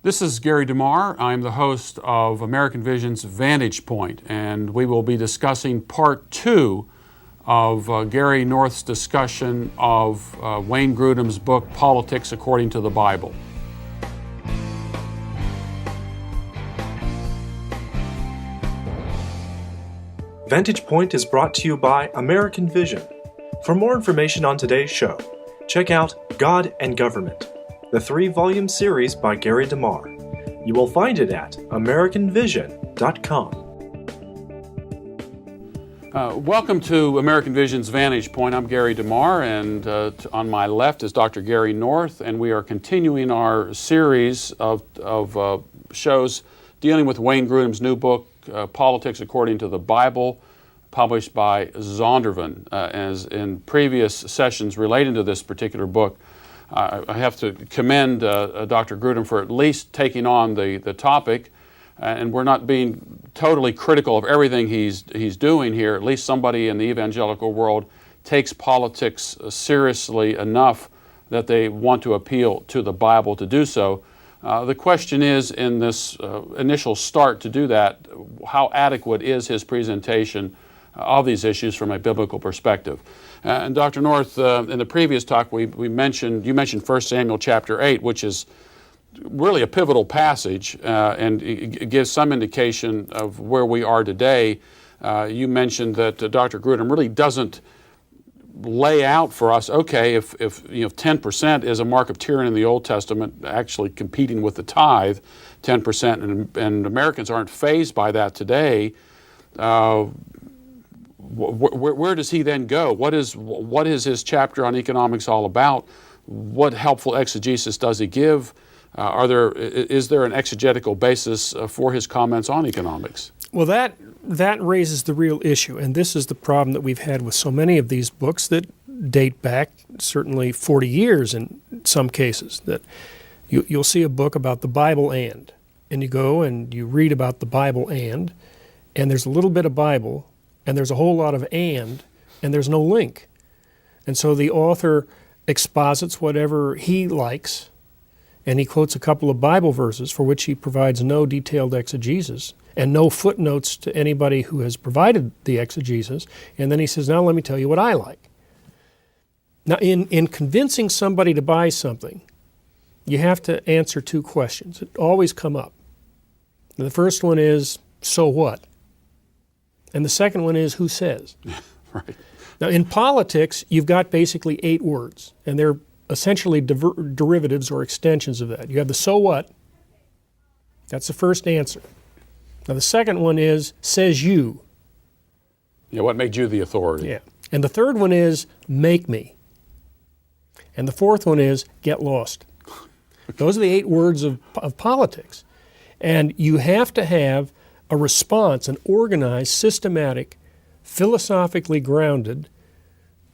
This is Gary DeMar. I'm the host of American Vision's Vantage Point, and we will be discussing part 2 of Gary North's discussion of Wayne Gruden's book, Politics According to the Bible. Vantage Point is brought to you by American Vision. For more information on today's show, check out God and Government, the 3-volume series by Gary DeMar. You will find it at AmericanVision.com. Welcome to American Vision's Vantage Point. I'm Gary DeMar, and on my left is Dr. Gary North, and we are continuing our series of shows dealing with Wayne Gruden's new book, Politics According to the Bible, published by Zondervan. As in previous sessions relating to this particular book, I have to commend Dr. Gruden for at least taking on the topic, and we're not being totally critical of everything he's doing here. At least somebody in the evangelical world takes politics seriously enough that they want to appeal to the Bible to do so. The question is, in this initial start to do that, how adequate is his presentation of these issues from a biblical perspective? And Dr. North, in the previous talk, you mentioned 1 Samuel chapter 8, which is really a pivotal passage, and it gives some indication of where we are today. You mentioned that Dr. Gruden really doesn't lay out for us, okay, if 10% is a mark of tyranny in the Old Testament, actually competing with the tithe, 10%, and Americans aren't fazed by that today, where does he then go? What is his chapter on economics all about? What helpful exegesis does he give? Is there an exegetical basis for his comments on economics? Well, that raises the real issue, and this is the problem that we've had with so many of these books that date back certainly 40 years in some cases. That you'll see a book about the Bible and you go and you read about the Bible and there's a little bit of Bible, and there's a whole lot of and there's no link. And so the author exposits whatever he likes, and he quotes a couple of Bible verses for which he provides no detailed exegesis and no footnotes to anybody who has provided the exegesis, and then he says, now let me tell you what I like. Now, in convincing somebody to buy something, you have to answer 2 questions that always come up. And the first one is, so what? And the second one is, who says? Right. Now, in politics, you've got basically 8 words, and they're essentially derivatives or extensions of that. You have the so what. That's the first answer. Now, the second one is, says you. Yeah, what made you the authority? Yeah. And the third one is, make me. And the fourth one is, get lost. Those are the 8 words of politics. And you have to have a response, an organized, systematic, philosophically grounded,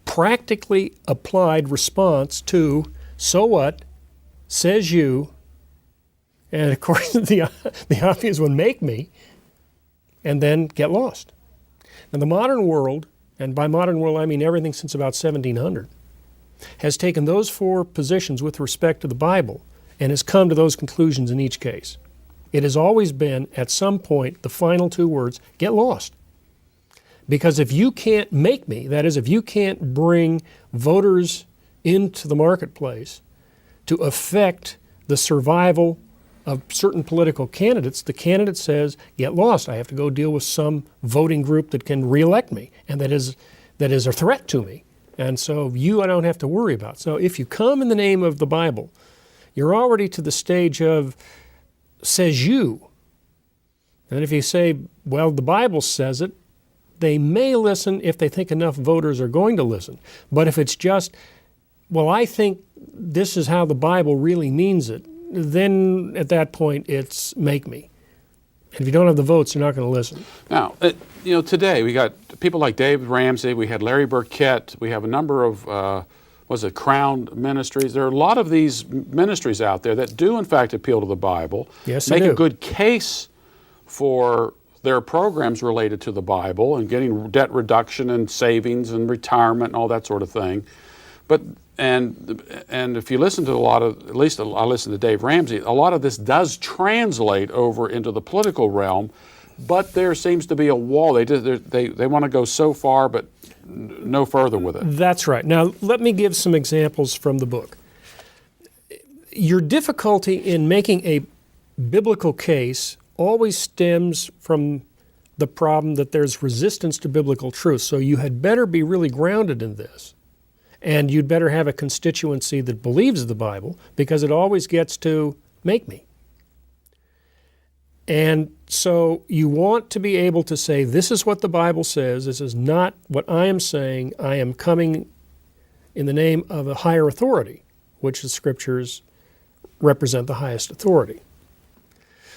practically applied response to so what, says you, and of course the obvious one, make me, and then get lost. Now the modern world, and by modern world I mean everything since about 1700, has taken those 4 positions with respect to the Bible and has come to those conclusions in each case. It has always been, at some point, the final 2 words, get lost. Because if you can't make me, that is, if you can't bring voters into the marketplace to affect the survival of certain political candidates, the candidate says, get lost. I have to go deal with some voting group that can reelect me and that is a threat to me. And so I don't have to worry about. So if you come in the name of the Bible, you're already to the stage of says you. And if you say, well, the Bible says it, they may listen if they think enough voters are going to listen. But if it's just, well, I think this is how the Bible really means it, then at that point it's make me. And if you don't have the votes, you're not going to listen. Now, today we got people like David Ramsey, we had Larry Burkett, we have a number of Crown Ministries. There are a lot of these ministries out there that do in fact appeal to the Bible, yes, make a good case for their programs related to the Bible and getting debt reduction and savings and retirement and all that sort of thing. But and if you listen to at least I listen to Dave Ramsey, a lot of this does translate over into the political realm, but there seems to be a wall. They want to go so far, but no further with it. That's right. Now, let me give some examples from the book. Your difficulty in making a biblical case always stems from the problem that there's resistance to biblical truth. So you had better be really grounded in this. And you'd better have a constituency that believes the Bible, because it always gets to make me. And so you want to be able to say, this is what the Bible says, this is not what I am saying, I am coming in the name of a higher authority, which the Scriptures represent the highest authority.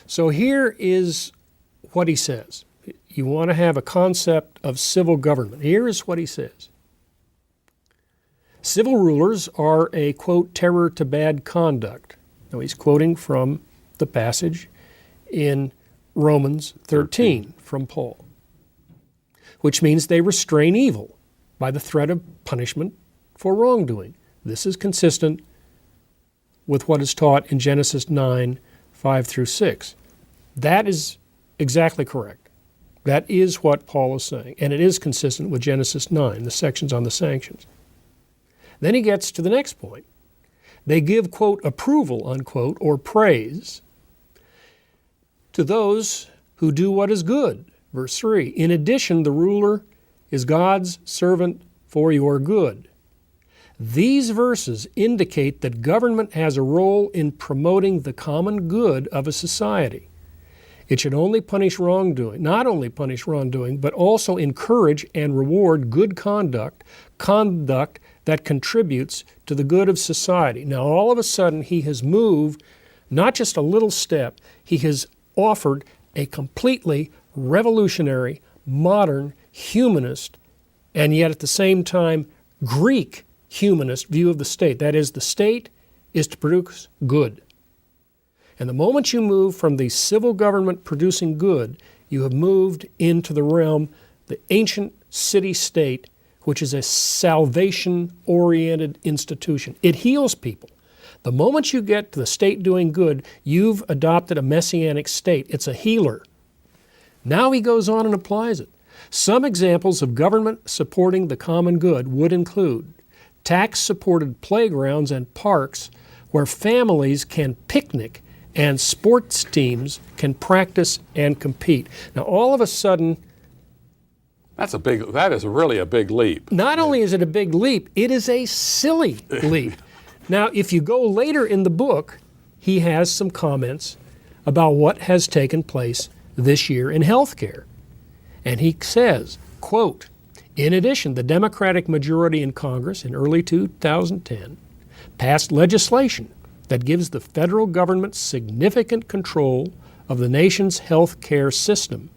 So here is what he says. You want to have a concept of civil government. Here is what he says. Civil rulers are a, quote, terror to bad conduct. Now he's quoting from the passage in Romans 13 from Paul, which means they restrain evil by the threat of punishment for wrongdoing. This is consistent with what is taught in Genesis 9, 5 through 6. That is exactly correct. That is what Paul is saying, and it is consistent with Genesis 9, the sections on the sanctions. Then he gets to the next point. They give, quote, approval, unquote, or praise to those who do what is good. Verse 3, in addition, the ruler is God's servant for your good. These verses indicate that government has a role in promoting the common good of a society. It should only punish wrongdoing, not only punish wrongdoing, but also encourage and reward good conduct that contributes to the good of society. Now, all of a sudden, he has moved not just a little step, he has offered a completely revolutionary, modern, humanist, and yet at the same time, Greek humanist view of the state. That is, the state is to produce good. And the moment you move from the civil government producing good, you have moved into the realm, the ancient city-state, which is a salvation-oriented institution. It heals people. The moment you get to the state doing good, you've adopted a messianic state. It's a healer. Now he goes on and applies it. Some examples of government supporting the common good would include tax-supported playgrounds and parks where families can picnic and sports teams can practice and compete. Now, all of a sudden, that is really a big leap. Not only is it a big leap, it is a silly leap. Now, if you go later in the book, he has some comments about what has taken place this year in healthcare. And he says, quote, in addition, the Democratic majority in Congress in early 2010 passed legislation that gives the federal government significant control of the nation's health care system,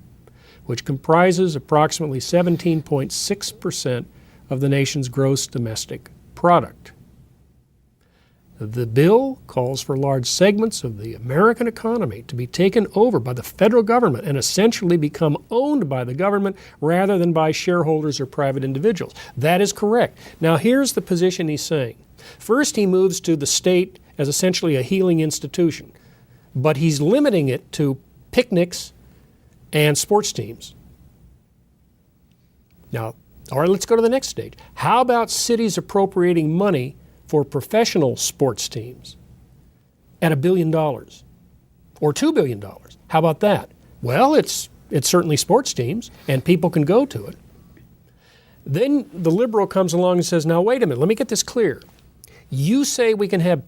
which comprises approximately 17.6% of the nation's gross domestic product. The bill calls for large segments of the American economy to be taken over by the federal government and essentially become owned by the government rather than by shareholders or private individuals. That is correct. Now here's the position he's saying. First, he moves to the state as essentially a healing institution, but he's limiting it to picnics and sports teams. Now, all right, let's go to the next stage. How about cities appropriating money for professional sports teams at $1 billion or $2 billion? How about that? Well, it's certainly sports teams, and people can go to it. Then the liberal comes along and says, now wait a minute, let me get this clear. You say we can have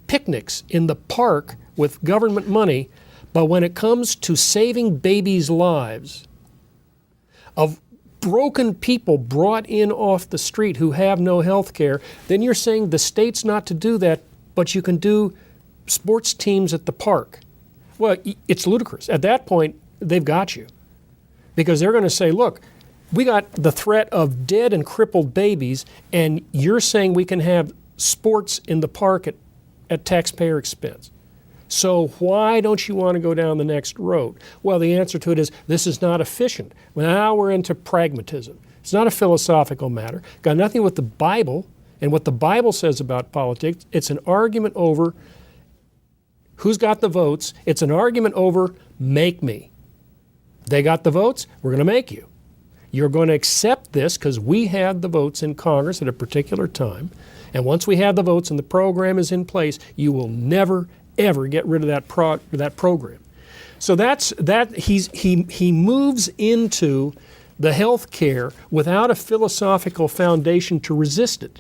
picnics in the park with government money, but when it comes to saving babies' lives, of broken people brought in off the street who have no health care, then you're saying the state's not to do that, but you can do sports teams at the park. Well, it's ludicrous. At that point, they've got you. Because they're going to say, look, we got the threat of dead and crippled babies, and you're saying we can have sports in the park at taxpayer expense. So why don't you want to go down the next road? Well, the answer to it is this is not efficient. Well, now we're into pragmatism. It's not a philosophical matter. Got nothing with the Bible. And what the Bible says about politics, it's an argument over who's got the votes. It's an argument over make me. They got the votes, we're going to make you. You're going to accept this because we had the votes in Congress at a particular time. And once we have the votes and the program is in place, you will never, ever get rid of that program. So he moves into the health care without a philosophical foundation to resist it.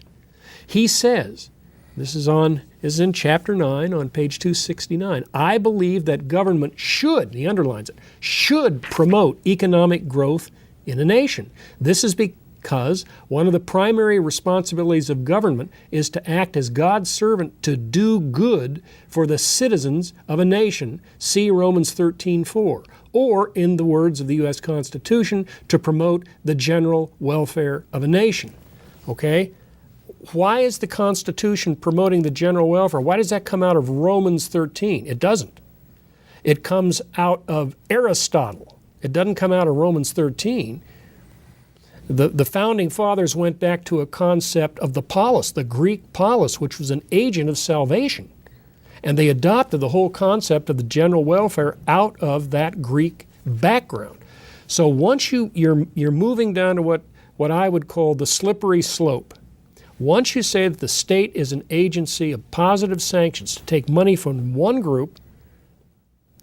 He says, this is in chapter 9 on page 269, I believe that government should, he underlines it, should promote economic growth in a nation. This is because one of the primary responsibilities of government is to act as God's servant to do good for the citizens of a nation. See Romans 13:4. Or, in the words of the U.S. Constitution, to promote the general welfare of a nation. Okay? Why is the Constitution promoting the general welfare? Why does that come out of Romans 13? It doesn't. It comes out of Aristotle. It doesn't come out of Romans 13. The founding fathers went back to a concept of the polis, the Greek polis, which was an agent of salvation. And they adopted the whole concept of the general welfare out of that Greek background. So once you're moving down to what I would call the slippery slope. Once you say that the state is an agency of positive sanctions to take money from one group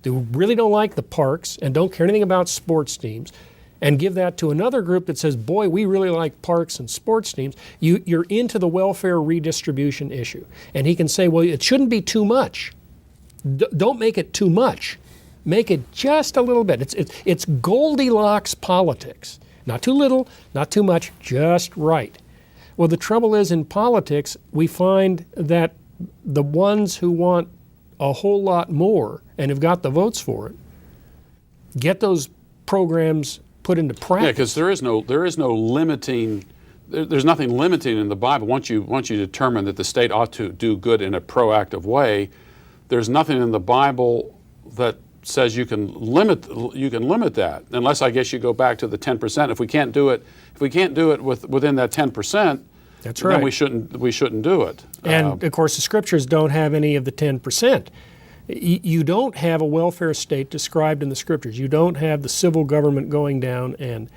who really don't like the parks and don't care anything about sports teams, and give that to another group that says, boy, we really like parks and sports teams, you're into the welfare redistribution issue. And he can say, well, it shouldn't be too much. Don't make it too much. Make it just a little bit. It's Goldilocks politics. Not too little, not too much, just right. Well, the trouble is in politics, we find that the ones who want a whole lot more and have got the votes for it get those programs put into practice. Yeah, because there is no limiting. There's nothing limiting in the Bible. Once you determine that the state ought to do good in a proactive way, there's nothing in the Bible that says you can limit that. Unless I guess you go back to the 10%. If we can't do it within that 10%, that's right. Then we shouldn't do it. And of course, the scriptures don't have any of the 10%. You don't have a welfare state described in the scriptures. You don't have the civil government going down and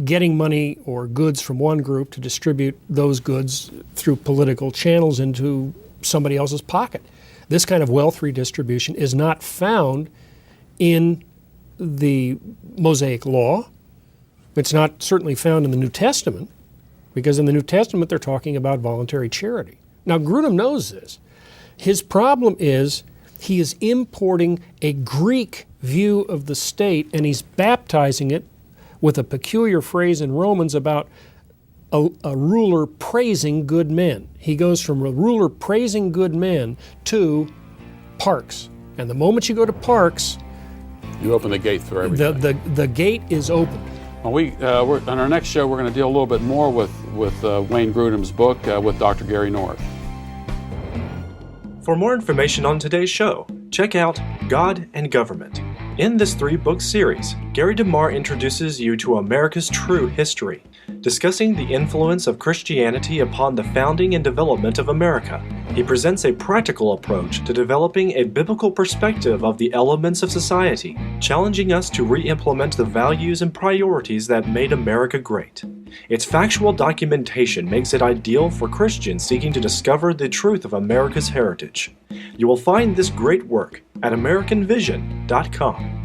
getting money or goods from one group to distribute those goods through political channels into somebody else's pocket. This kind of wealth redistribution is not found in the Mosaic Law. It's not certainly found in the New Testament, because in the New Testament they're talking about voluntary charity. Now, Gruden knows this. His problem is he is importing a Greek view of the state, and he's baptizing it with a peculiar phrase in Romans about a ruler praising good men. He goes from a ruler praising good men to parks. And the moment you go to parks, you open the gate for everything. The gate is open. Well, on our next show, we're going to deal a little bit more with Wayne Gruden's book with Dr. Gary North. For more information on today's show, check out God and Government. In this 3-book series, Gary DeMar introduces you to America's true history, discussing the influence of Christianity upon the founding and development of America. He presents a practical approach to developing a biblical perspective of the elements of society, challenging us to re-implement the values and priorities that made America great. Its factual documentation makes it ideal for Christians seeking to discover the truth of America's heritage. You will find this great work at AmericanVision.com.